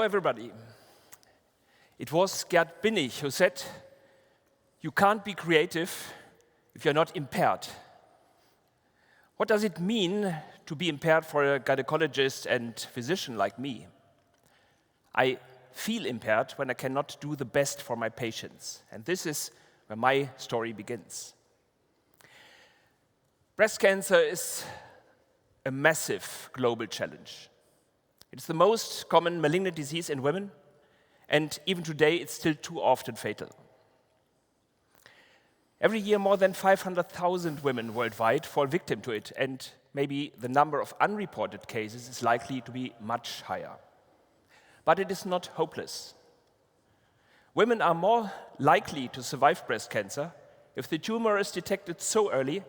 everybody. It was Gerd Binnig who said, "You can't be creative if you're not impaired." What does it mean to be impaired for a gynecologist and physician like me? I feel impaired when I cannot do the best for my patients, and this is where my story begins. Breast cancer is a massive global challenge. It's the most common malignant disease in women, and even today it's still too often fatal. Every year more than 500,000 women worldwide fall victim to it, and maybe the number of unreported cases is likely to be much higher. But it is not hopeless. Women are more likely to survive breast cancer if the tumor is detected so early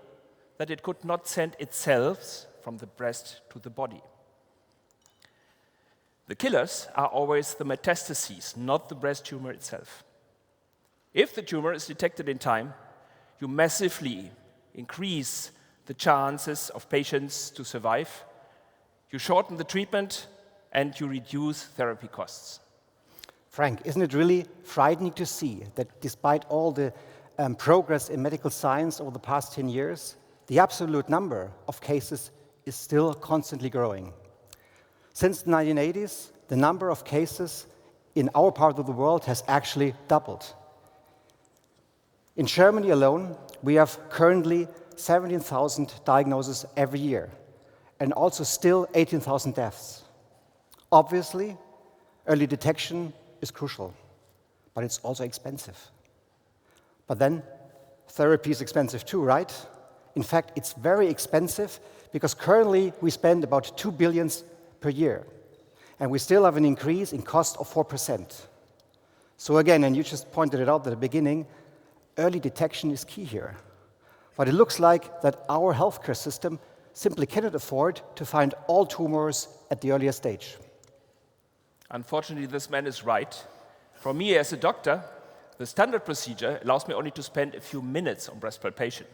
that it could not send its cells from the breast to the body. The killers are always the metastases, not the breast tumor itself. If the tumor is detected in time, you massively increase the chances of patients to survive, you shorten the treatment, and you reduce therapy costs. Frank, isn't it really frightening to see that despite all the progress in medical science over the past 10 years, the absolute number of cases is still constantly growing? Since the 1980s, the number of cases in our part of the world has actually doubled. In Germany alone, we have currently 17,000 diagnoses every year, and also still 18,000 deaths. Obviously, early detection is crucial, but it's also expensive. But then, therapy is expensive too, right? In fact, it's very expensive because currently we spend about 2 billion per year, and we still have an increase in cost of 4%. So again, and you just pointed it out at the beginning, early detection is key here. But it looks like that our healthcare system simply cannot afford to find all tumors at the earliest stage. Unfortunately, this man is right. For me as a doctor, the standard procedure allows me only to spend a few minutes on breast palpation.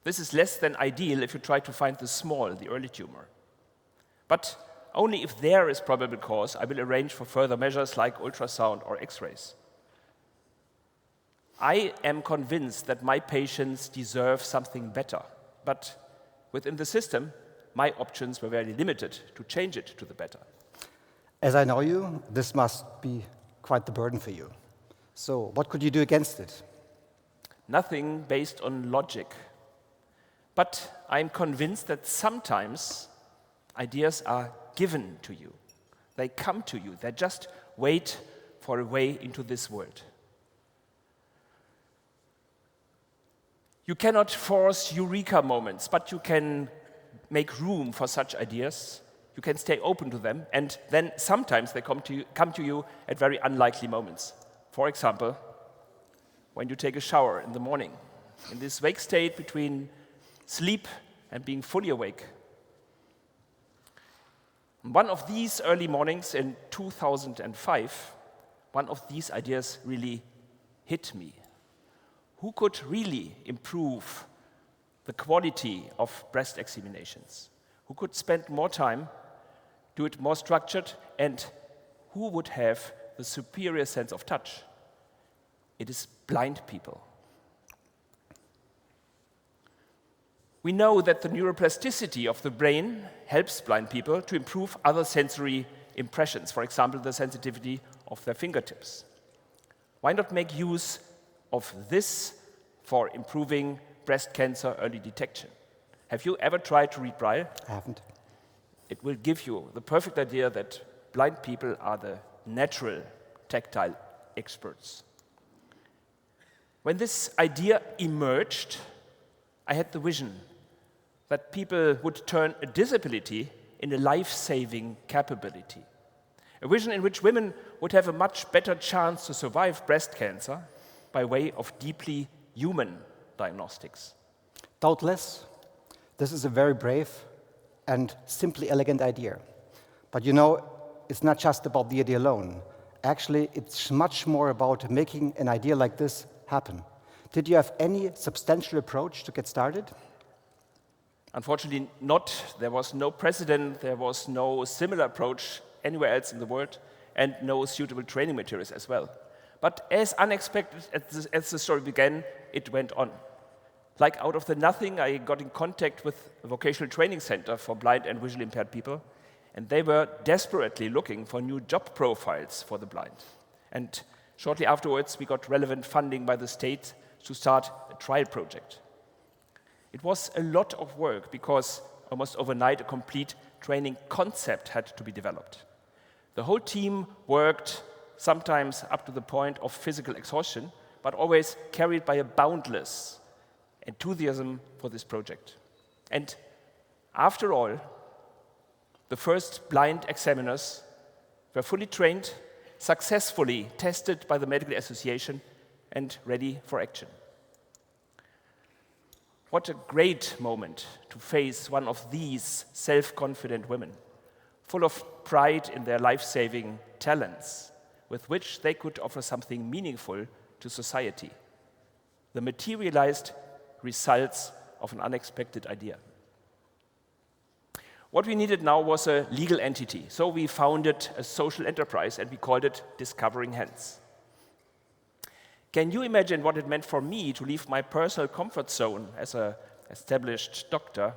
This is less than ideal if you try to find the early tumor. But only if there is probable cause, I will arrange for further measures like ultrasound or X-rays. I am convinced that my patients deserve something better, but within the system, my options were very limited to change it to the better. As I know you, this must be quite the burden for you. So what could you do against it? Nothing based on logic. But I'm convinced that sometimes ideas are given to you. They come to you. They just wait for a way into this world. You cannot force eureka moments, but you can make room for such ideas. You can stay open to them, and then sometimes they come to you at very unlikely moments. For example, when you take a shower in the morning, in this wake state between sleep and being fully awake. One of these early mornings in 2005, one of these ideas really hit me. Who could really improve the quality of breast examinations? Who could spend more time, do it more structured, and who would have the superior sense of touch? It is blind people. We know that the neuroplasticity of the brain helps blind people to improve other sensory impressions, for example, the sensitivity of their fingertips. Why not make use of this for improving breast cancer early detection? Have you ever tried to read Braille? I haven't. It will give you the perfect idea that blind people are the natural tactile experts. When this idea emerged, I had the vision that people would turn a disability in a life-saving capability. A vision in which women would have a much better chance to survive breast cancer by way of deeply human diagnostics. Doubtless, this is a very brave and simply elegant idea. But you know, it's not just about the idea alone. Actually, it's much more about making an idea like this happen. Did you have any substantial approach to get started? Unfortunately not. There was no precedent, there was no similar approach anywhere else in the world. and no suitable training materials as well. But as unexpected as the story began, it went on. Like out of the nothing, I got in contact with a vocational training center for blind and visually impaired people, and they were desperately looking for new job profiles for the blind. And shortly afterwards, we got relevant funding by the state to start a trial project. It was a lot of work because almost overnight a complete training concept had to be developed. The whole team worked sometimes up to the point of physical exhaustion, but always carried by a boundless enthusiasm for this project. And after all, the first blind examiners were fully trained, successfully tested by the Medical Association, and ready for action. What a great moment to face one of these self-confident women, full of pride in their life-saving talents, with which they could offer something meaningful to society. The materialized results of an unexpected idea. What we needed now was a legal entity, so we founded a social enterprise and we called it Discovering Hands. Can you imagine what it meant for me to leave my personal comfort zone as an established doctor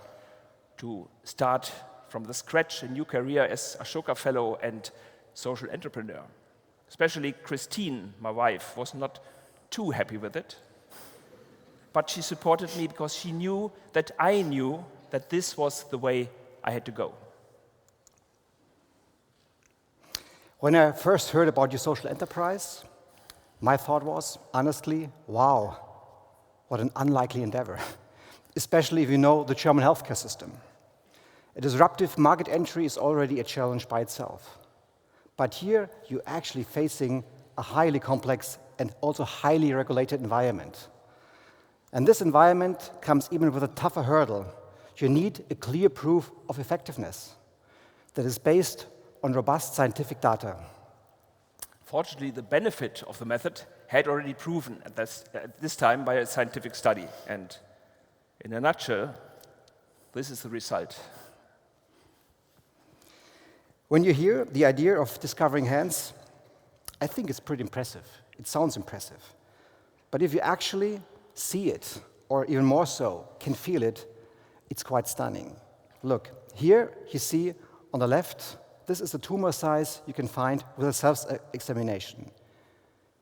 to start from the scratch a new career as Ashoka Fellow and social entrepreneur? Especially Christine, my wife, was not too happy with it. But she supported me because she knew that I knew that this was the way I had to go. When I first heard about your social enterprise, my thought was, honestly, wow, what an unlikely endeavor, especially if you know the German healthcare system. A disruptive market entry is already a challenge by itself. But here, you're actually facing a highly complex and also highly regulated environment. And this environment comes even with a tougher hurdle. You need a clear proof of effectiveness that is based on robust scientific data. Fortunately, the benefit of the method had already proven at this time by a scientific study. And in a nutshell, this is the result. When you hear the idea of Discovering Hands, I think it's pretty impressive. It sounds impressive. But if you actually see it, or even more so, can feel it, it's quite stunning. Look, here you see on the left, this is the tumor size you can find with a self-examination.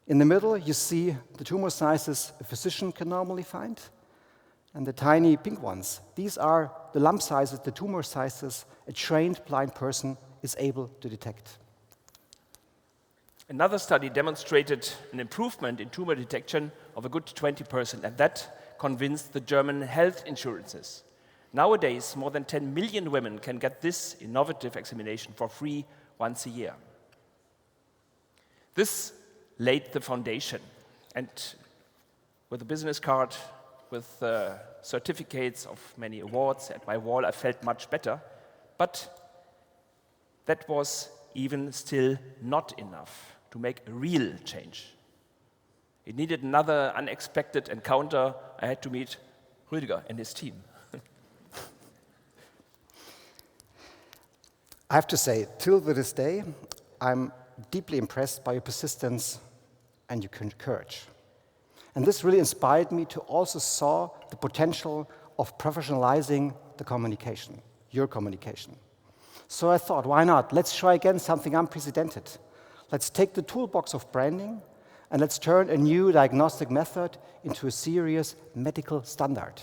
In the middle, you see the tumor sizes a physician can normally find, and the tiny pink ones. These are the lump sizes, the tumor sizes a trained blind person is able to detect. Another study demonstrated an improvement in tumor detection of a good 20%, and that convinced the German health insurances. Nowadays, more than 10 million women can get this innovative examination for free once a year. This laid the foundation, and with a business card, with certificates of many awards at my wall, I felt much better, but that was even still not enough to make a real change. It needed another unexpected encounter. I had to meet Rüdiger and his team. I have to say, till this day, I'm deeply impressed by your persistence and your courage. And this really inspired me to also saw the potential of professionalizing the communication, your communication. So I thought, why not? Let's try again something unprecedented. Let's take the toolbox of branding and let's turn a new diagnostic method into a serious medical standard.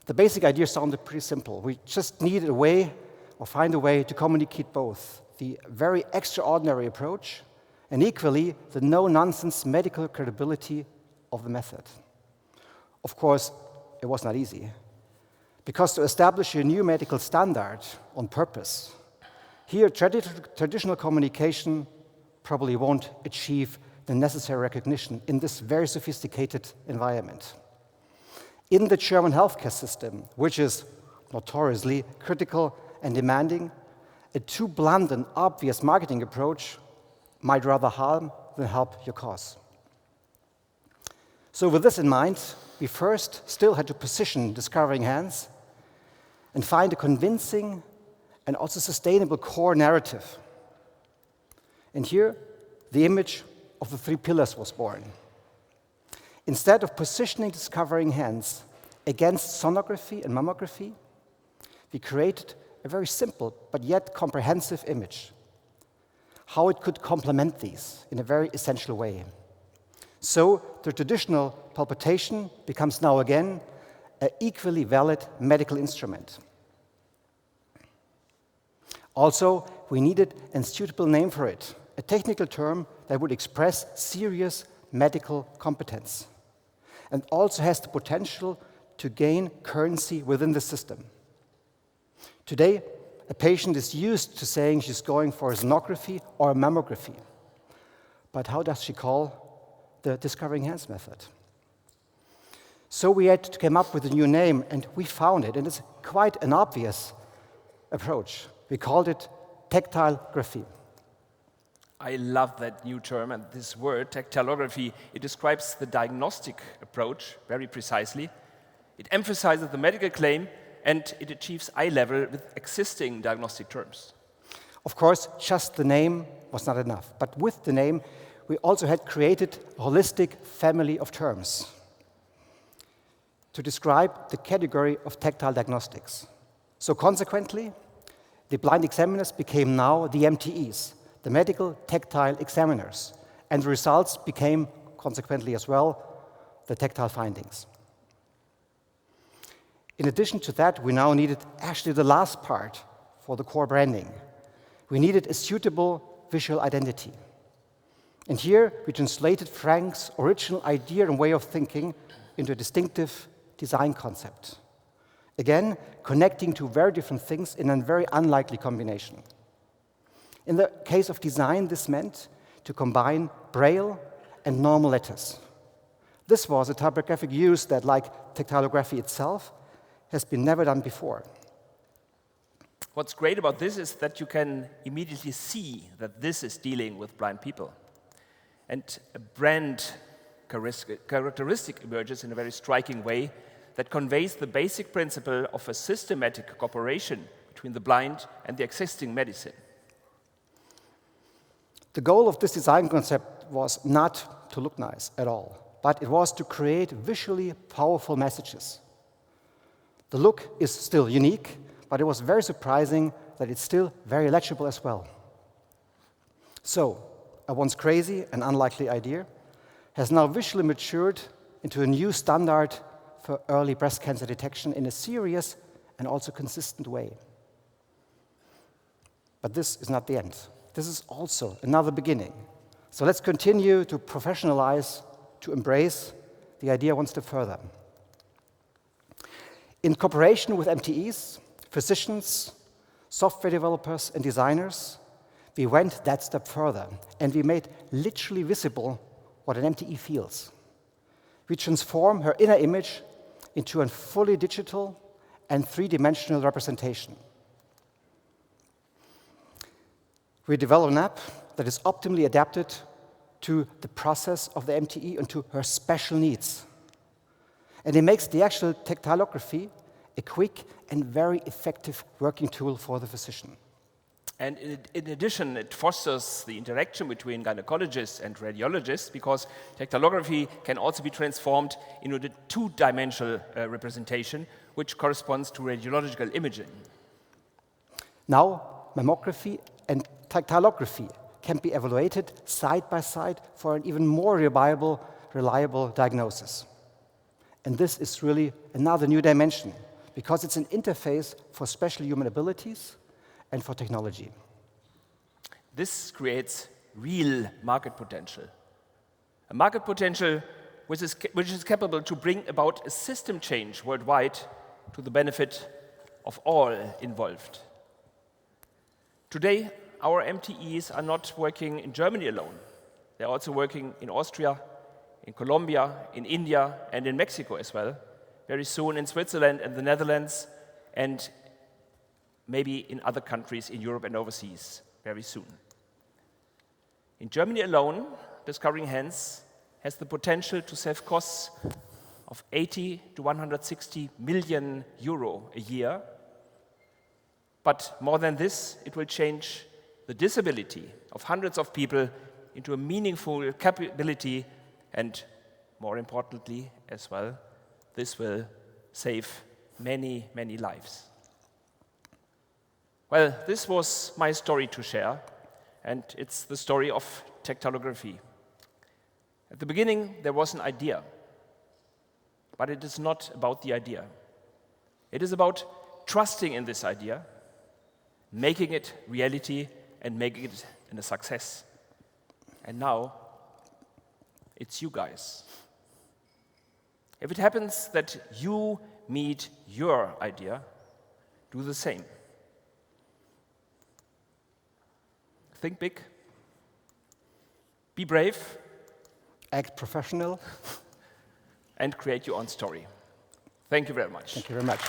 The basic idea sounded pretty simple. We just needed a way or find a way to communicate both the very extraordinary approach and equally the no-nonsense medical credibility of the method. Of course, it was not easy, because to establish a new medical standard on purpose, here traditional communication probably won't achieve the necessary recognition in this very sophisticated environment. In the German healthcare system, which is notoriously critical and demanding, a too blunt and obvious marketing approach might rather harm than help your cause. So with this in mind, we first still had to position Discovering Hands and find a convincing and also sustainable core narrative. And here, the image of the 3 pillars was born. Instead of positioning discovering hands against sonography and mammography, we created a very simple but yet comprehensive image, how it could complement these in a very essential way. So the traditional palpation becomes now again an equally valid medical instrument. Also, we needed a suitable name for it, a technical term that would express serious medical competence and also has the potential to gain currency within the system. Today, a patient is used to saying she's going for a sonography or a mammography. But how does she call the discovering hands method? So we had to come up with a new name, and we found it, and it's quite an obvious approach. We called it tactilography. I love that new term and this word, tactilography. It describes the diagnostic approach very precisely. It emphasizes the medical claim and it achieves eye level with existing diagnostic terms. Of course, just the name was not enough. But with the name, we also had created a holistic family of terms to describe the category of tactile diagnostics. So consequently, the blind examiners became now the MTEs, the Medical Tactile Examiners, and the results became, consequently as well, the tactile findings. In addition to that, we now needed actually the last part for the core branding. We needed a suitable visual identity. And here we translated Frank's original idea and way of thinking into a distinctive design concept. Again, connecting two very different things in a very unlikely combination. In the case of design, this meant to combine Braille and normal letters. This was a typographic use that, like tactilography itself, has been never done before. What's great about this is that you can immediately see that this is dealing with blind people. And a brand characteristic emerges in a very striking way that conveys the basic principle of a systematic cooperation between the blind and the existing medicine. The goal of this design concept was not to look nice at all, but it was to create visually powerful messages. The look is still unique, but it was very surprising that it's still very legible as well. So, a once crazy and unlikely idea has now visually matured into a new standard for early breast cancer detection in a serious and also consistent way. But this is not the end. This is also another beginning. So let's continue to professionalize, to embrace the idea one step further. In cooperation with MTEs, physicians, software developers, and designers, we went that step further, and we made literally visible what an MTE feels. We transform her inner image into a fully digital and three-dimensional representation. We develop an app that is optimally adapted to the process of the MTE and to her special needs. And it makes the actual tactilography a quick and very effective working tool for the physician. And in addition, it fosters the interaction between gynecologists and radiologists because tactilography can also be transformed into the two-dimensional representation, which corresponds to radiological imaging. Now, mammography and tactilography can be evaluated side by side for an even more reliable diagnosis. And this is really another new dimension because it's an interface for special human abilities and for technology. This creates real market potential. A market potential which is capable to bring about a system change worldwide to the benefit of all involved. Today, our MTEs are not working in Germany alone. They're also working in Austria, in Colombia, in India, and in Mexico as well. Very soon in Switzerland and the Netherlands, and maybe in other countries in Europe and overseas very soon. In Germany alone, discovering hands has the potential to save costs of 80 to 160 million euro a year. But more than this, it will change the disability of hundreds of people into a meaningful capability, and more importantly as well, this will save many, many lives. Well, this was my story to share, and it's the story of tactilography. At the beginning, there was an idea, but it is not about the idea. It is about trusting in this idea, making it reality, and making it a success. And now, it's you guys. If it happens that you meet your idea, do the same. Think big, be brave, Act professional. and create your own story. Thank you very much. Thank you very much.